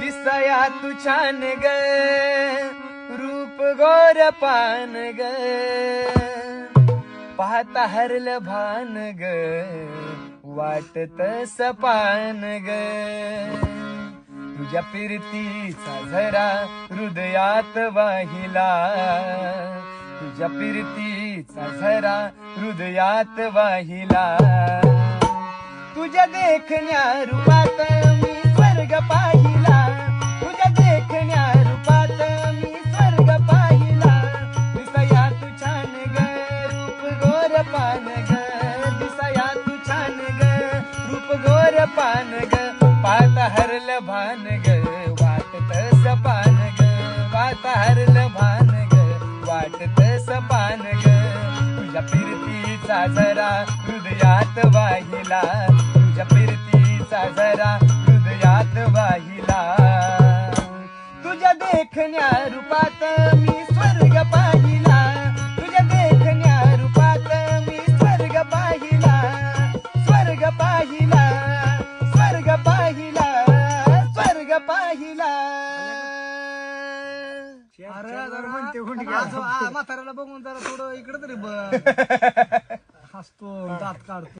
दिसाया तू छान ग रूप गोर पान ग पाहता हरलं भान ग वाटत सपान ग तुझ्या फिरतीचा झरा हृदयात वाहिला तुझ्या फिरतीचा झरा हृदयात वाहिला तुझ्या देखण्या रूपात मी स्वर्ग पाहिला तुझ्या देखण्या रूपात मी स्वर्ग पाहिला दिसया तू छान ग रूप गोर पान ग दिसया तू छान ग रूप गोर पान ग पाहता हरलं भान ग वाटत सपान ग पाहता हरलं भान ग वाटत सपान ग तुझ्या फिरतीचा जरा हृदयात वाहिला तुझ्या फिरतीचा जरा हृदयात वाहिला तुझ्या देखण्या रूपात मी स्वर्ग पाहिला तुझ्या देखण्या रूपात मी स्वर्ग पाहिला स्वर्ग पाहिला स्वर्ग पाहिला स्वर्ग पाहिला अरे जरा म्हणते म्हाताऱ्याला बघून जरा थोडं इकडे तरी हसतो दात काढतो.